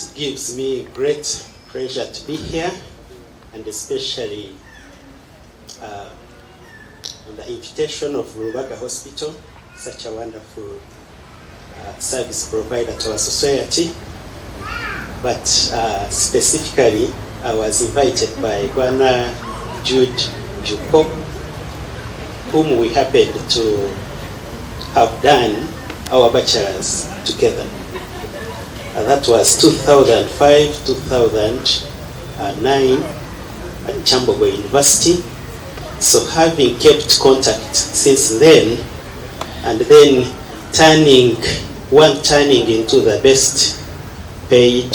It gives me great pleasure to be here, and especially on the invitation of Rubaga Hospital, such a wonderful service provider to our society. But specifically, I was invited by Bwana Jude Juko, whom we happened to have done our bachelor's together. That was 2005, 2009 at Chambogo University. So having kept contact since then, and then turning into the best paid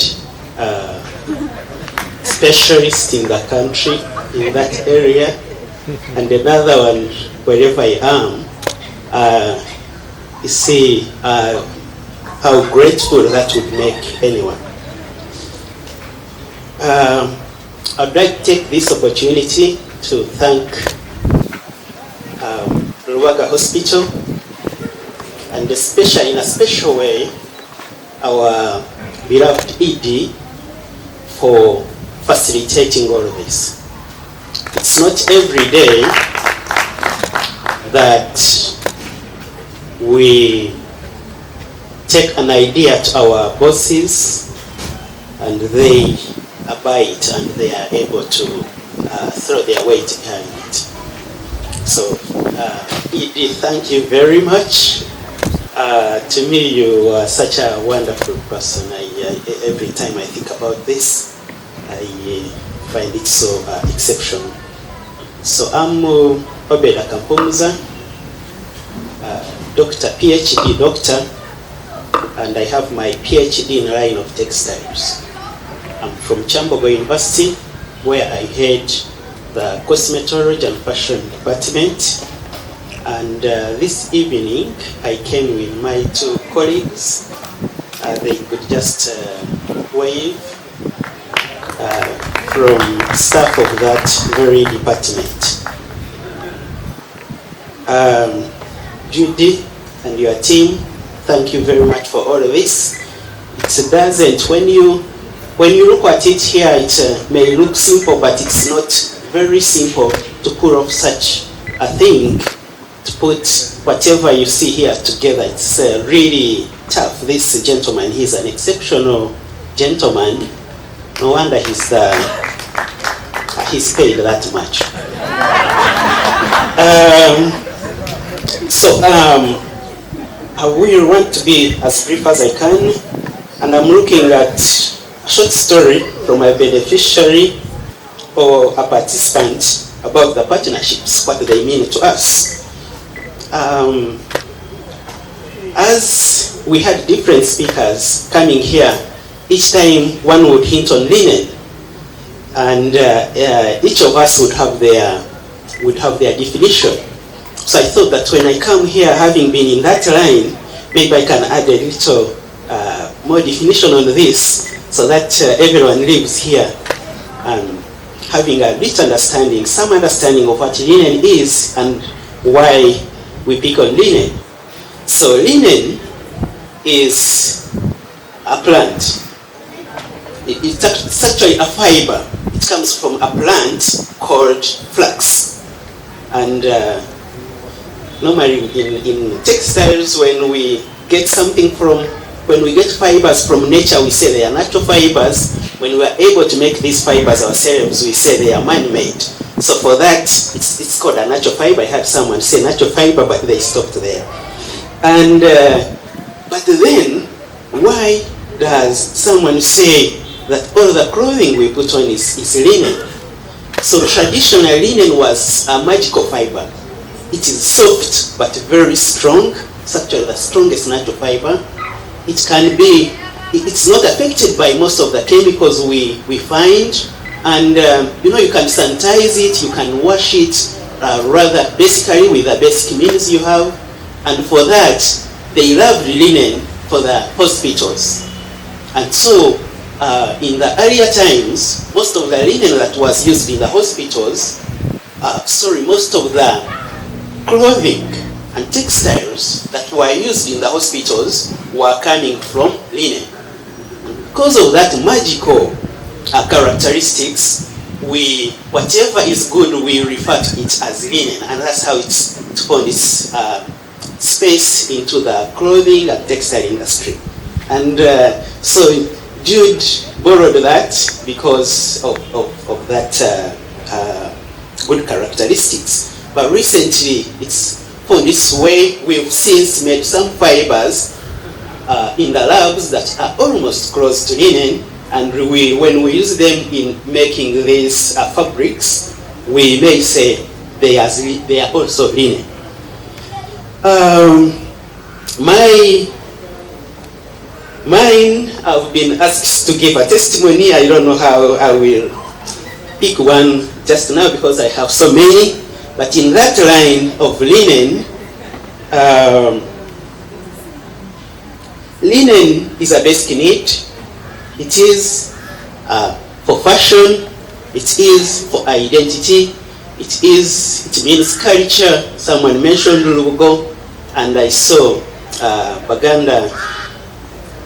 specialist in the country in that area, and another one wherever I am, you see how grateful that would make anyone. I'd like to take this opportunity to thank Rubaga Hospital, and especially in a special way our beloved ED for facilitating all of this. It's not every day that we take an idea to our bosses and they abide and they are able to throw their weight behind it. So ED, thank you very much. To me, you are such a wonderful person. Every time I think about this, I find it so exceptional. So I'm Obeda Kampumuza, Doctor, PhD doctor, and I have my PhD in line of textiles. I'm from Chambogo University, where I head the cosmetology and fashion department. And this evening, I came with my two colleagues. They could just wave from staff of that very department. Judy and your team, thank you very much for all of this. It doesn't, when you look at it here, it may look simple, but it's not very simple to pull off such a thing. To put whatever you see here together, it's really tough. This gentleman, he's an exceptional gentleman. No wonder he's paid that much. I will want to be as brief as I can, and I'm looking at a short story from a beneficiary or a participant about the partnerships, what they mean to us. As we had different speakers coming here, each time one would hint on linen, and each of us would have their definition. So I thought that when I come here, having been in that line, maybe I can add a little more definition on this, so that everyone lives here having a rich understanding, some understanding of what linen is and why we pick on linen. So linen is a plant. It's actually a fiber. It comes from a plant called flax. And normally in textiles, when we get fibers from nature, we say they are natural fibers. When we are able to make these fibers ourselves, we say they are man-made. So for that, it's called a natural fiber. I had someone say natural fiber, but they stopped there. And but then, why does someone say that all the clothing we put on is linen? So traditional linen was a magical fiber. It is soft but very strong. It's actually the strongest natural fiber. It's not affected by most of the chemicals we find. And you can sanitize it, you can wash it rather basically with the basic means you have. And for that, they loved linen for the hospitals. And so in the earlier times, most of the linen that was used in the hospitals, most of the clothing and textiles that were used in the hospitals were coming from linen. because of that magical characteristics, whatever is good, we refer to it as linen, and that's how it found its space into the clothing and textile industry. And so Jude borrowed that because of that good characteristics. But recently, it's found its way. We've since made some fibers in the labs that are almost close to linen, and when we use them in making these fabrics, we may say they are also linen. Mine, I've been asked to give a testimony. I don't know how I will pick one just now because I have so many. But in that line of linen, linen is a basic need. It is for fashion. It is for identity. It means culture. Someone mentioned Lugo, and I saw Baganda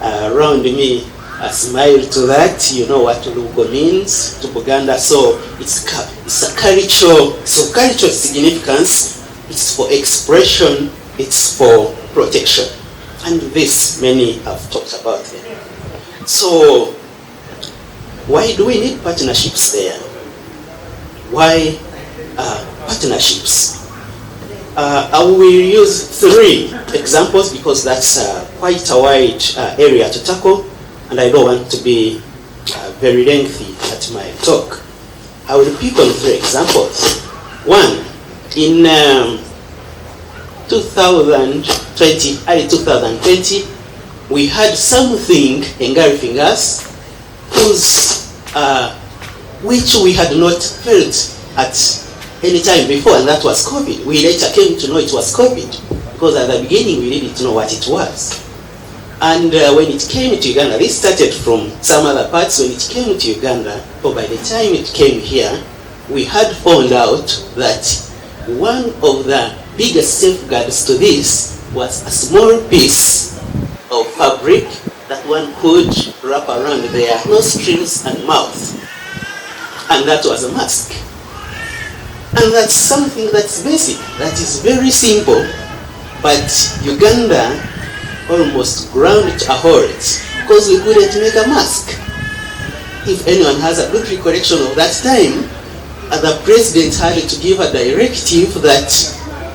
around me. A smile to that. You know what Lugo means to Buganda. So it's a cultural significance. It's for expression. It's for protection. And this many have talked about it. So why do we need partnerships there? Why partnerships? I will use 3 examples because that's quite a wide area to tackle, and I don't want to be very lengthy at my talk. I will pick on 3 examples. One, in early 2020, we had something engulfing us which we had not felt at any time before, and that was COVID. We later came to know it was COVID because at the beginning we didn't know what it was. And when it came to Uganda, this started from some other parts. When it came to Uganda, or by the time it came here, we had found out that one of the biggest safeguards to this was a small piece of fabric that one could wrap around their nostrils and mouth. And that was a mask. And that's something that's basic, that is very simple, but Uganda almost ground to a halt because we couldn't make a mask. If anyone has a good recollection of that time, the president had to give a directive that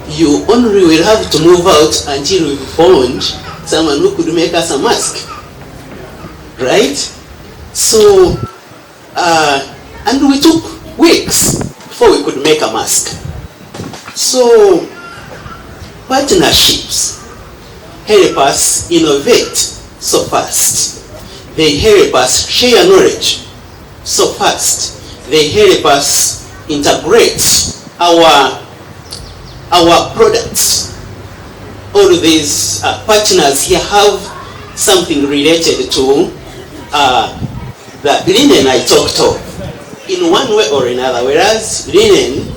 you only will have to move out until we found someone who could make us a mask. Right? So, and we took weeks before we could make a mask. So, partnerships help us innovate so fast. They help us share knowledge so fast. They help us integrate our products. All these partners here have something related to the linen I talked of in one way or another, whereas linen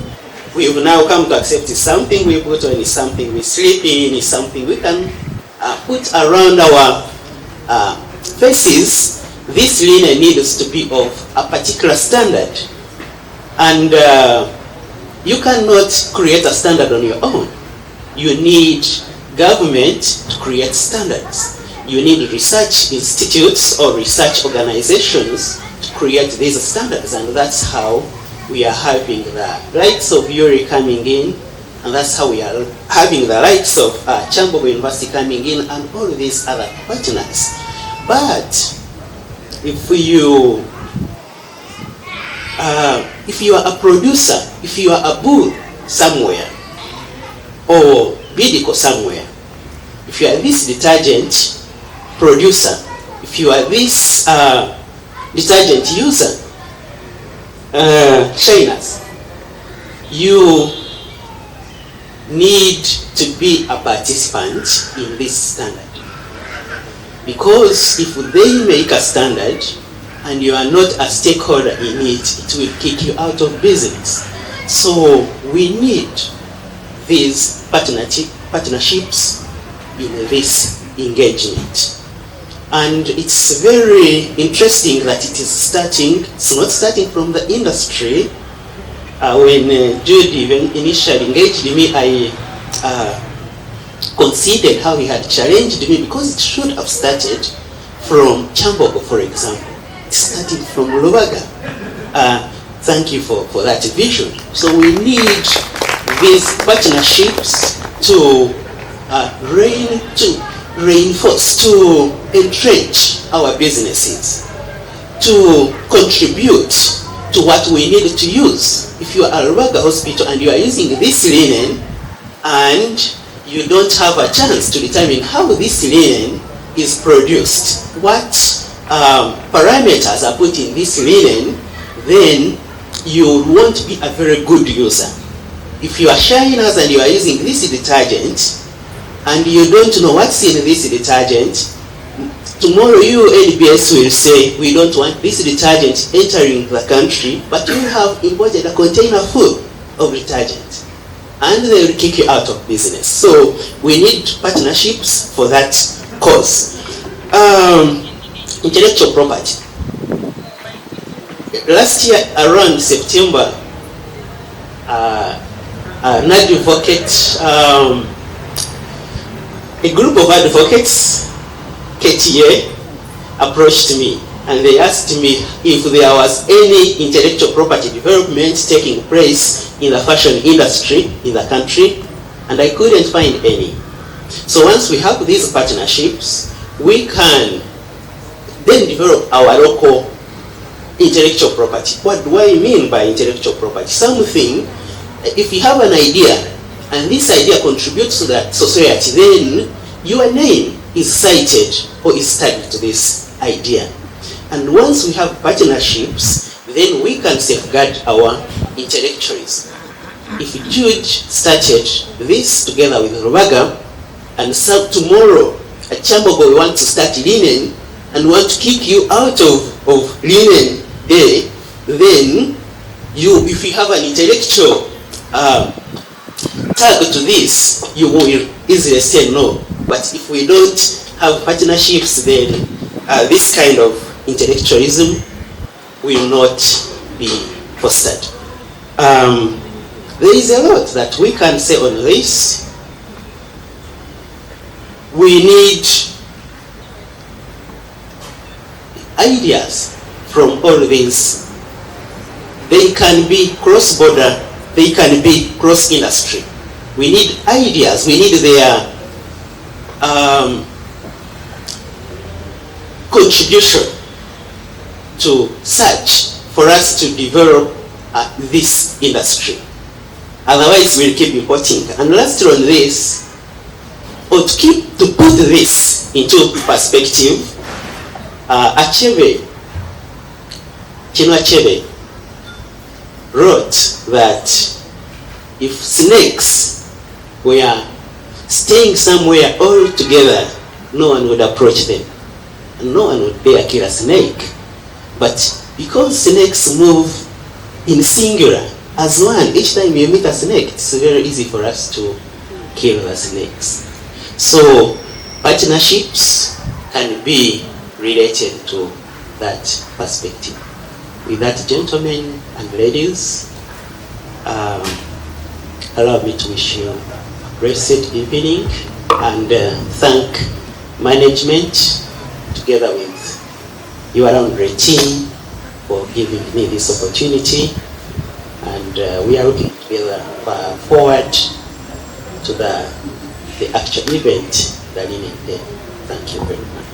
we've now come to accept is something we put on, is something we sleep in, is something we can put around our faces. This linen needs to be of a particular standard, and you cannot create a standard on your own. You need government to create standards. You need research institutes or research organizations to create these standards, and that's how we are having the likes of URI coming in, and that's how we are having the likes of Kyambogo University coming in, and all these other partners. But if you are a producer, if you are a bull somewhere or Bidco somewhere, if you are this detergent producer, if you are this detergent user, shiners, you need to be a participant in this standard. Because if they make a standard and you are not a stakeholder in it, it will kick you out of business. So we need these partnerships in this engagement. And it's very interesting that it's not starting from the industry. When Jude even initially engaged me, I considered how he had challenged me, because it should have started from Kyambogo, for example. It started from Lubaga. Thank you for that vision. So we need these partnerships to reinforce, to entrench our businesses, to contribute to what we need to use. If you are a Lubaga hospital and you are using this linen and you don't have a chance to determine how this linen is produced, what parameters are put in this linen, then you won't be a very good user. If you are sharing us and you are using this detergent and you don't know what's in this detergent, tomorrow you, NBS, will say, we don't want this detergent entering the country, but you have imported a container full of detergent, and they will kick you out of business. So we need partnerships for that cause. Intellectual property. Last year around September, an advocate, a group of advocates, KTA, approached me and they asked me if there was any intellectual property development taking place in the fashion industry in the country, and I couldn't find any. So once we have these partnerships, we can then develop our local intellectual property. What do I mean by intellectual property? Something, if you have an idea and this idea contributes to that society, then your name is cited or is tagged to this idea. And once we have partnerships, then we can safeguard our intellectualism. If Jude started this together with Lubaga, and so tomorrow at Kyambogo we want to start linen and want to kick you out of linen day, then you, if you have an intellectual tag to this, you will easily say no. But if we don't have partnerships, then this kind of intellectualism will not be fostered. There is a lot that we can say on this. We need ideas from all these. They can be cross-border, they can be cross-industry. We need ideas, we need their contribution to search for us to develop this industry. Otherwise we'll keep importing. And lastly on this, or to put this into perspective, Chinua Achebe wrote that if snakes were staying somewhere all together, no one would approach them and no one would dare kill a snake. But because snakes move in singular as one, each time you meet a snake, it's very easy for us to kill the snakes. So partnerships can be related to that perspective. With that, gentlemen and ladies, allow me to wish you a blessed evening and thank management together with your Roundray team for giving me this opportunity, and we are looking together forward to the actual event, the Linen Day. Thank you very much.